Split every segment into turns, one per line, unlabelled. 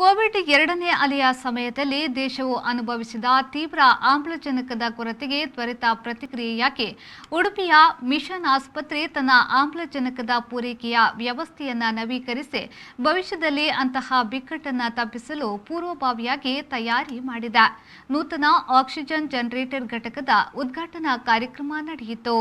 Covid ಎರಡನೇ ಅಲೆಯ ಸಮಯದಲ್ಲಿ ದೇಶವು ಅನುಭವಿಸಿದ ತೀವ್ರ ಆಮ್ಲಜನಕದ ಕೊರತೆಗೆ ತ್ವರಿತ ಪ್ರತಿಕ್ರಿಯೆಯಾಗಿ ಉಡುಪಿಯ ಮಿಷನ್ ಆಸ್ಪತ್ರೆ ತನ್ನ ಆಮ್ಲಜನಕದ ಪೂರೈಕೆಯ ವ್ಯವಸ್ಥೆಯನ್ನು ನವೀಕರಿಸಿ ಭವಿಷ್ಯದಲ್ಲಿ ಅಂತಹ ಬಿಕ್ಕಟ್ಟನ್ನು ತಪ್ಪಿಸಲು ಪೂರ್ವಭಾವಿಯಾಗಿ ತಯಾರಿ ಮಾಡಿದೆ. ನೂತನ ಆಕ್ಸಿಜನ್ ಜನರೇಟರ್ ಘಟಕದ ಉದ್ಘಾಟನಾ ಕಾರ್ಯಕ್ರಮ ನಡೆಯಿತು.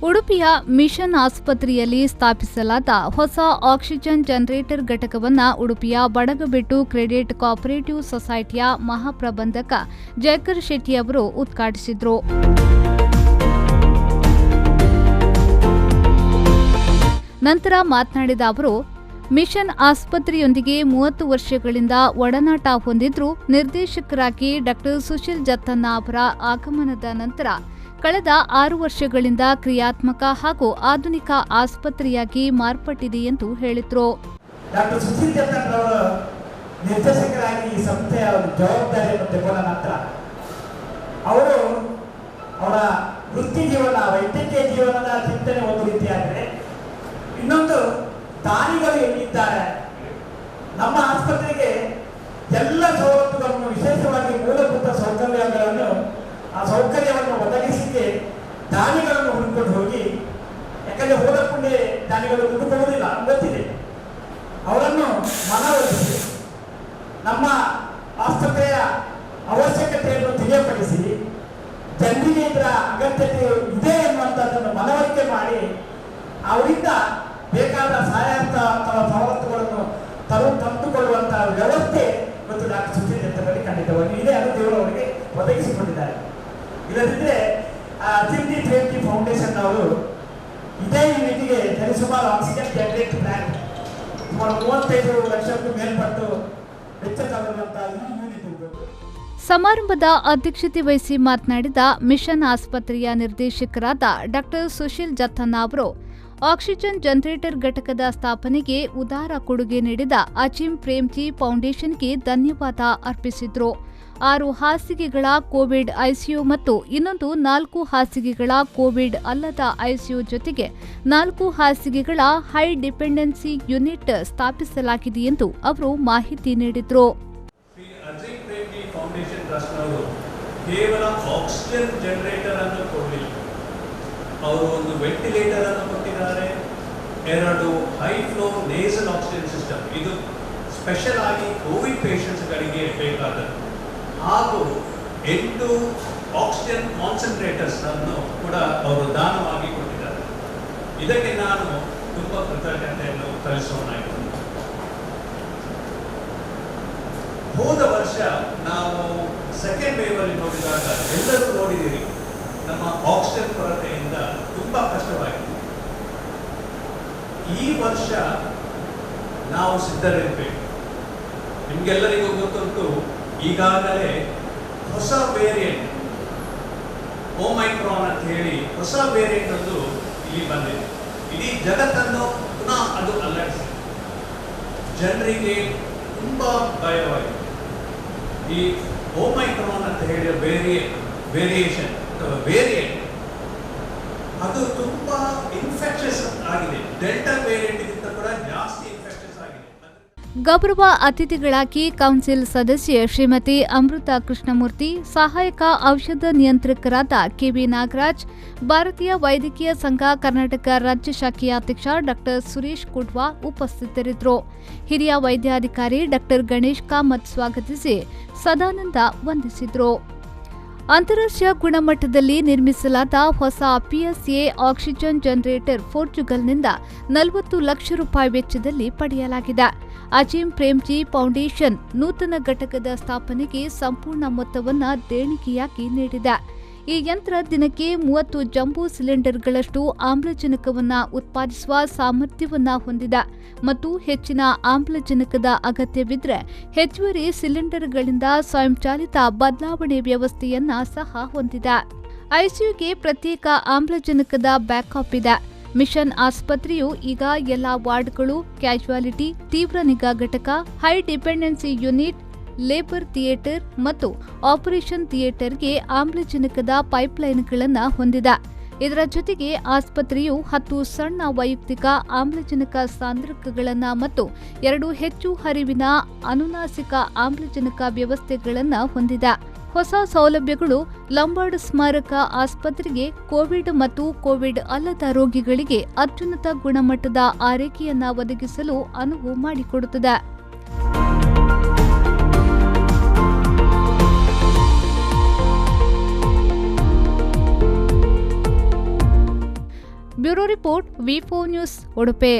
ಉಡುಪಿಯ ಮಿಷನ್ ಆಸ್ಪತ್ರೆಯಲ್ಲಿ ಸ್ಥಾಪಿಸಲಾದ ಹೊಸ ಆಕ್ಸಿಜನ್ ಜನರೇಟರ್ ಘಟಕವನ್ನು ಉಡುಪಿಯ ಬಡಗಬೆಟ್ಟು ಕ್ರೆಡಿಟ್ ಕೋಆಪರೇಟಿವ್ ಸೊಸೈಟಿಯ ಮಹಾಪ್ರಬಂಧಕ ಜಯಕರ್ ಶೆಟ್ಟಿ ಅವರು ಉದ್ಘಾಟಿಸಿದರು. ನಂತರ ಮಾತನಾಡಿದ ಅವರು, ಮಿಷನ್ ಆಸ್ಪತ್ರೆಯೊಂದಿಗೆ 30 ವರ್ಷಗಳಿಂದ ಒಡನಾಟ ಹೊಂದಿದ್ರು ನಿರ್ದೇಶಕರಾಗಿ ಡಾ. ಸುಶೀಲ್ ಜತ್ತನ್ನ ಅವರ ಆಗಮನದ ನಂತರ ಕಳೆದ 6 ವರ್ಷಗಳಿಂದ ಕ್ರಿಯಾತ್ಮಕ ಹಾಗೂ ಆಧುನಿಕ ಆಸ್ಪತ್ರೆಯಾಗಿ ಮಾರ್ಪಟ್ಟಿದೆ ಎಂದು ಹೇಳಿದರು.
ಡಾಕ್ಟರ್ ಸುಶೀಲ್ ಜತ್ತನ್ ಅವರು ನಿರ್ದೇಶಕರಾಗಿ ಈ ಸಂಸ್ಥೆಯ ಜವಾಬ್ದಾರಿಯನ್ನು ತಗೊಂಡ ನಂತರ ಅವರು ಅವರ ವೃತ್ತಿ ಜೀವನ, ವೈದ್ಯಕೀಯ ಜೀವನದ ಚಿಂತನೆ ಒಂದು ರೀತಿಯಾದರೆ, ಇನ್ನೊಂದು ದಾನಿಗಳು ಎಲ್ಲಿದ್ದಾರೆ, ನಮ್ಮ ಆಸ್ಪತ್ರೆಗೆ ಎಲ್ಲ ಸವಲತ್ತುಗಳನ್ನು, ವಿಶೇಷವಾಗಿ ಮೂಲಭೂತ ಸೌಕರ್ಯಗಳನ್ನು ಸೌಕರ್ಯವನ್ನು ಒದಗಿಸಲಿಕ್ಕೆ ದಾನಿಗಳನ್ನು ಹುಡುಕೊಂಡು ಹೋಗಿ, ಯಾಕಂದರೆ ಹೋದ ಪುಣ್ಯ ದಾನಿಗಳು ದುಡ್ಡು ಕೊಡುವುದಿಲ್ಲ ಗೊತ್ತಿದೆ, ಅವರನ್ನು ಮನವೊಲಿಸಿ ನಮ್ಮ ಆಸ್ಪತ್ರೆಯ ಅವಶ್ಯಕತೆಯನ್ನು ತಿಳಿಯಪಡಿಸಿ ಜನರಿಗೆ ಇದರ ಅಗತ್ಯತೆ ಇದೆ ಎನ್ನುವಂಥದ್ದನ್ನು ಮನವರಿಕೆ ಮಾಡಿ ಅವರಿಂದ ಬೇಕಾದ ಸಹಾಯಕ ಅಥವಾ ಸವಲತ್ತುಗಳನ್ನು ತಂದುಕೊಳ್ಳುವಂತಹ ವ್ಯವಸ್ಥೆ ಮತ್ತು ಡಾಕ್ಟರ್ ಸುಶೀಲ್ ಜತ್ತನಲ್ಲಿ ಖಂಡಿತವಾಗಿ ಇದೆ. ಅದು ದೇವರು ಅವರಿಗೆ ಒದಗಿಸಿಕೊಂಡಿದ್ದಾರೆ. ಇಲ್ಲದಿದ್ದರೆ ಸಿಂಧಿ ಟ್ರೇಟಿ ಫೌಂಡೇಶನ್ ಅವರು ಇದೇ ಯೂನಿಟ್ಗೆ ಸರಿಸುಮಾರು ಆಕ್ಸಿಜನ್ ಜನರೇಟ್ ಪ್ಲಾಂಟ್ ಸುಮಾರು 35 ಲಕ್ಷಕ್ಕೂ ಮೇಲ್ಪಟ್ಟು ವೆಚ್ಚ ತಗೊಳ್ಳುವಂತಹ ಈ ಯೂನಿಟ್ ಇರಬೇಕು.
ಸಮಾರಂಭದ ಅಧ್ಯಕ್ಷತೆ ವಹಿಸಿ ಮಾತನಾಡಿದ ಮಿಷನ್ ಆಸ್ಪತ್ರೆಯ ನಿರ್ದೇಶಕರಾದ ಡಾ. ಸುಶೀಲ್ ಜತ್ತನ್ನ ಅವರು, ಆಕ್ಸಿಜನ್ ಜನರೇಟರ್ ಘಟಕದ ಸ್ಥಾಪನೆಗೆ ಉದಾರ ಕೊಡುಗೆ ನೀಡಿದ ಅಜಿಂ ಪ್ರೇಮ್ಜಿ ಫೌಂಡೇಶನ್ಗೆ ಧನ್ಯವಾದ ಅರ್ಪಿಸಿದರು. 6 ಹಾಸಿಗೆಗಳ ಕೋವಿಡ್ ಐಸಿಯು ಮತ್ತು ಇನ್ನೊಂದು 4 ಹಾಸಿಗೆಗಳ ಕೋವಿಡ್ ಅಲ್ಲದ ಐಸಿಯು ಜೊತೆಗೆ 4 ಹಾಸಿಗೆಗಳ ಹೈ ಡಿಪೆಂಡೆನ್ಸಿ ಯೂನಿಟ್ ಸ್ಥಾಪಿಸಲಾಗಿದೆ ಎಂದು ಅವರು ಮಾಹಿತಿ ನೀಡಿದರು.
ಕೇವಲ ಆಕ್ಸಿಜನ್ ಜನರೇಟರ್ ಅನ್ನು ಕೊಡಲಿಲ್ಲ, ಅವರು ಒಂದು ವೆಂಟಿಲೇಟರ್ ಅನ್ನು ಕೊಟ್ಟಿದ್ದಾರೆ, 2 high flow nasal oxygen system, ಇದು ಸ್ಪೆಷಲ್ ಆಗಿ ಕೋವಿಡ್ ಪೇಷಂಟ್ಸ್ಗಳಿಗೆ ಬೇಕಾದದ್ದು, ಹಾಗೂ 8 ಆಕ್ಸಿಜನ್ ಕಾನ್ಸಂಟ್ರೇಟರ್ಸ್ ಅನ್ನು ಕೂಡ ಅವರು ದಾನವಾಗಿ ಕೊಟ್ಟಿದ್ದಾರೆ. ಇದಕ್ಕೆ ನಾನು ತುಂಬ ಕೃತಜ್ಞತೆಯನ್ನು ಸಲ್ಲಿಸೋಣಾಯಿತು. ಹೋದ ವರ್ಷ ನಾವು ಸೆಕೆಂಡ್ ವೇವ್ ಅಲ್ಲಿ ನೋಡಿದಾಗ ಎಲ್ಲರೂ ನೋಡಿದ್ದೀರಿ, ನಮ್ಮ ಆಕ್ಸಿಜನ್ ಕೊರತೆಯಿಂದ ತುಂಬಾ ಕಷ್ಟವಾಯಿತು. ಈ ವರ್ಷ ನಾವು ಸಿದ್ಧರಿರಬೇಕು. ನಿಮ್ಗೆಲ್ಲರಿಗೂ ಗೊತ್ತುಂಟು, ಈಗಾಗಲೇ ಹೊಸ ವೇರಿಯಂಟ್ ಓಮೈಕ್ರಾನ್ ಅಂತ ಹೇಳಿ ಹೊಸ ವೇರಿಯಂಟ್ ಒಂದು ಇಲ್ಲಿ ಬಂದಿದೆ. ಇಡೀ ಜಗತ್ತನ್ನು ಪುನಃ ಅದು ಅಲರ್ಟ್ಸ್, ಜನರಿಗೆ ತುಂಬಾ ಭಯವಾಗಿದೆ. ಈ ಓಮೈಕ್ರಾನ್ ಅಂತ ಹೇಳಿ ವೇರಿಯೇಷನ್ ಅಥವಾ ವೇರಿಯಂಟ್ ಅದು ತುಂಬಾ ಇನ್ಫೆಕ್ಷಸ್ ಆಗಿದೆ. ಡೆಲ್ಟಾ ವೇರಿಯಂಟ್ ಗಿಂತ ಕೂಡ ಜಾಸ್ತಿ ಇನ್ಫೆಕ್ಷಸ್ ಆಗಿದೆ.
ಗೌರವ ಅತಿಥಿಗಳಾಗಿ ಕೌನ್ಸಿಲ್ ಸದಸ್ಯೆ ಶ್ರೀಮತಿ ಅಮೃತ ಕೃಷ್ಣಮೂರ್ತಿ, ಸಹಾಯಕ ಔಷಧ ನಿಯಂತ್ರಕರಾದ ಕೆವಿ ನಾಗರಾಜ್, ಭಾರತೀಯ ವೈದ್ಯಕೀಯ ಸಂಘ ಕರ್ನಾಟಕ ರಾಜ್ಯ ಶಾಖೆಯ ಅಧ್ಯಕ್ಷ ಡಾ. ಸುರೇಶ್ ಕುಡ್ವಾ ಉಪಸ್ಥಿತರಿದ್ದರು. ಹಿರಿಯ ವೈದ್ಯಾಧಿಕಾರಿ ಡಾ. ಗಣೇಶ್ ಕಾಮತ್ ಸ್ವಾಗತಿಸಿ ಸದಾನಂದ ವಂದಿಸಿದರು. ಅಂತಾರಾಷ್ಟ್ರೀಯ ಗುಣಮಟ್ಟದಲ್ಲಿ ನಿರ್ಮಿಸಲಾದ ಹೊಸ ಪಿಎಸ್ಎ ಆಕ್ಸಿಜನ್ ಜನರೇಟರ್ ಪೋರ್ಚುಗಲ್ನಿಂದ 40 ಲಕ್ಷ ರೂಪಾಯಿ ವೆಚ್ಚದಲ್ಲಿ ಪಡೆಯಲಾಗಿದೆ. ಅಜಿಂ ಪ್ರೇಮ್ಜಿ ಫೌಂಡೇಶನ್ ನೂತನ ಘಟಕದ ಸ್ಥಾಪನೆಗೆ ಸಂಪೂರ್ಣ ಮೊತ್ತವನ್ನು ದೇಣಿಗೆಯಾಗಿ ನೀಡಿದೆ. ಈ ಯಂತ್ರ ದಿನಕ್ಕೆ 30 ಜಂಬೋ ಸಿಲಿಂಡರ್ಗಳಷ್ಟು ಆಮ್ಲಜನಕವನ್ನು ಉತ್ಪಾದಿಸುವ ಸಾಮರ್ಥ್ಯವನ್ನು ಹೊಂದಿದೆ ಮತ್ತು ಹೆಚ್ಚಿನ ಆಮ್ಲಜನಕದ ಅಗತ್ಯವಿದ್ದರೆ ಹೆಚ್ಚುವರಿ ಸಿಲಿಂಡರ್ಗಳಿಂದ ಸ್ವಯಂಚಾಲಿತ ಬದಲಾವಣೆ ವ್ಯವಸ್ಥೆಯನ್ನ ಸಹ ಹೊಂದಿದೆ. ಐಸಿಯುಗೆ ಪ್ರತ್ಯೇಕ ಆಮ್ಲಜನಕದ ಬ್ಯಾಕಪ್ ಇದೆ. ಮಿಷನ್ ಆಸ್ಪತ್ರೆಯು ಈಗ ಎಲ್ಲ ವಾರ್ಡ್ಗಳು, ಕ್ಯಾಶುಯಾಲಿಟಿ, ತೀವ್ರ ನಿಗಾ ಘಟಕ, high dependency unit, labour theatre ಮತ್ತು ಆಪರೇಷನ್ ಥಿಯೇಟರ್ಗೆ ಆಮ್ಲಜನಕದ ಪೈಪ್ಲೈನ್ಗಳನ್ನು ಹೊಂದಿದೆ. ಇದರ ಜೊತೆಗೆ ಆಸ್ಪತ್ರೆಯು 10 ಸಣ್ಣ ವೈಯಕ್ತಿಕ ಆಮ್ಲಜನಕ ಸಾಂದ್ರಕಗಳನ್ನು ಮತ್ತು 2 ಹೆಚ್ಚು ಹರಿವಿನ ಅನುನಾಸಿಕ ಆಮ್ಲಜನಕ ವ್ಯವಸ್ಥೆಗಳನ್ನು ಹೊಂದಿದೆ. ಹೊಸ ಸೌಲಭ್ಯಗಳು ಲಂಬಾರ್ಡ್ ಸ್ಮಾರಕ ಆಸ್ಪತ್ರೆಗೆ ಕೋವಿಡ್ ಮತ್ತು ಕೋವಿಡ್ ಅಲ್ಲದ ರೋಗಿಗಳಿಗೆ ಅತ್ಯುನ್ನತ ಗುಣಮಟ್ಟದ ಆರೈಕೆಯನ್ನು ಒದಗಿಸಲು ಅನುವು ಮಾಡಿಕೊಡುತ್ತದೆ. Bureau report V4 news Udupi.